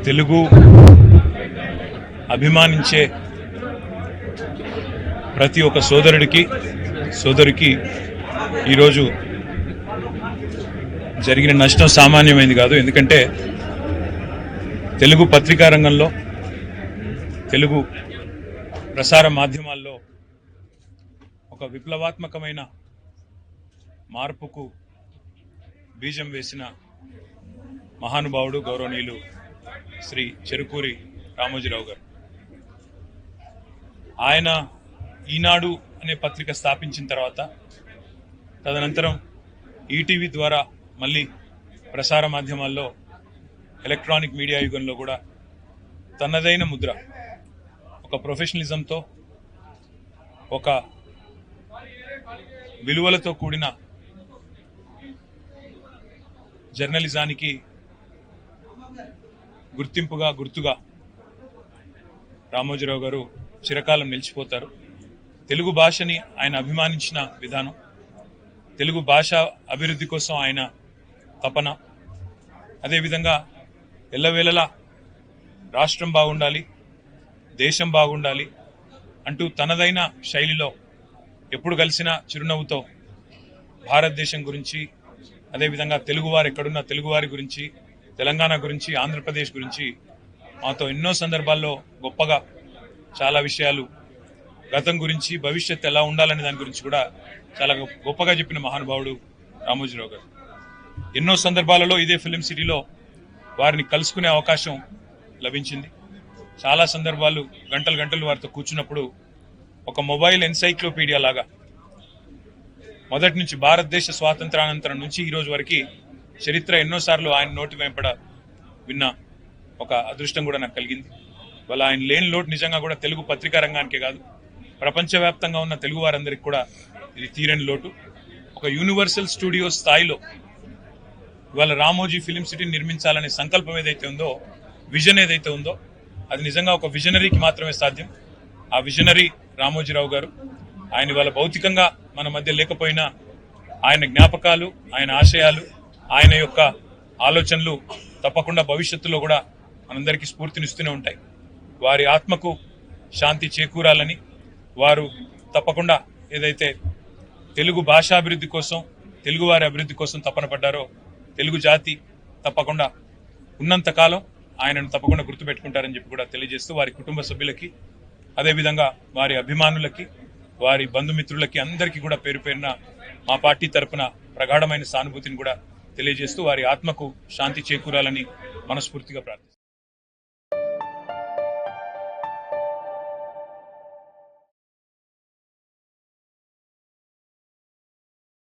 తెలుగు అభిమానించే ప్రతి ఒక్క సోదరికి ఈరోజు జరిగిన నష్టం సామాన్యమైంది కాదు. ఎందుకంటే తెలుగు పత్రికా రంగంలో, తెలుగు ప్రసార మాధ్యమాల్లో ఒక విప్లవాత్మకమైన మార్పుకు బీజం వేసిన మహానుభావుడు గౌరవనీయులు శ్రీ చెరుకూరి రామోజీరావు గారు. ఆయన ఈనాడు అనే పత్రిక స్థాపించిన తర్వాత తదనంతరం ఈటీవీ ద్వారా మళ్ళీ ప్రసార మాధ్యమాల్లో ఎలక్ట్రానిక్ మీడియా యుగంలో కూడా తనదైన ముద్ర, ఒక ప్రొఫెషనలిజంతో, ఒక విలువలతో కూడిన జర్నలిజానికి గుర్తుగా రామోజీరావు గారు చిరకాలం నిలిచిపోతారు. తెలుగు భాషని ఆయన అభిమానించిన విధానం, తెలుగు భాష అభివృద్ధి కోసం ఆయన తపన, అదేవిధంగా ఎల్లవేళలా రాష్ట్రం బాగుండాలి, దేశం బాగుండాలి అంటూ తనదైన శైలిలో ఎప్పుడు కలిసినా చిరునవ్వుతో భారతదేశం గురించి, అదేవిధంగా తెలుగువారు ఎక్కడున్న తెలుగువారి గురించి, తెలంగాణ గురించి, ఆంధ్రప్రదేశ్ గురించి మాతో ఎన్నో సందర్భాల్లో గొప్పగా చాలా విషయాలు, గతం గురించి, భవిష్యత్తు ఎలా ఉండాలనే దాని గురించి కూడా చాలా గొప్పగా చెప్పిన మహానుభావుడు రామోజీరావు గారు. ఎన్నో సందర్భాలలో ఇదే ఫిలిం సిటీలో వారిని కలుసుకునే అవకాశం లభించింది. చాలా సందర్భాలు గంటలు వారితో కూర్చున్నప్పుడు ఒక మొబైల్ ఎన్సైక్లోపీడియా లాగా మొదటి నుంచి భారతదేశ స్వాతంత్రానంతరం నుంచి ఈ రోజు వరకు చరిత్ర ఎన్నోసార్లు ఆయన నోటి వెంపడ విన్న ఒక అదృష్టం కూడా నాకు కలిగింది. వాళ్ళ ఆయన లేని లోటు నిజంగా కూడా తెలుగు పత్రికా రంగానికే కాదు, ప్రపంచవ్యాప్తంగా ఉన్న తెలుగు వారందరికీ కూడా ఇది తీరని లోటు. ఒక యూనివర్సల్ స్టూడియో స్థాయిలో ఇవాళ రామోజీ ఫిలిం సిటీని నిర్మించాలనే సంకల్పం ఏదైతే ఉందో, విజన్ ఏదైతే ఉందో, అది నిజంగా ఒక విజనరీకి మాత్రమే సాధ్యం. ఆ విజనరీ రామోజీరావు గారు. ఆయన ఇవాళ భౌతికంగా మన మధ్య లేకపోయినా ఆయన జ్ఞాపకాలు, ఆయన ఆశయాలు, ఆయన యొక్క ఆలోచనలు తప్పకుండా భవిష్యత్తులో కూడా మనందరికీ స్ఫూర్తినిస్తూనే ఉంటాయి. వారి ఆత్మకు శాంతి చేకూరాలని, వారు తప్పకుండా ఏదైతే తెలుగు భాషాభివృద్ధి కోసం, తెలుగువారి అభివృద్ధి కోసం తపన పడ్డారో, తెలుగు జాతి తప్పకుండా ఉన్నంతకాలం ఆయనను తప్పకుండా గుర్తుపెట్టుకుంటారని చెప్పి కూడా తెలియజేస్తూ, వారి కుటుంబ సభ్యులకి, అదేవిధంగా వారి అభిమానులకి, వారి బంధుమిత్రులకి అందరికీ కూడా పేరు పేరున మా పార్టీ తరఫున ప్రగాఢమైన సానుభూతిని కూడా తెలియజేస్తూ వారి ఆత్మకు శాంతి చేకూరాలని మనస్ఫూర్తిగా ప్రార్థిస్తున్నాను.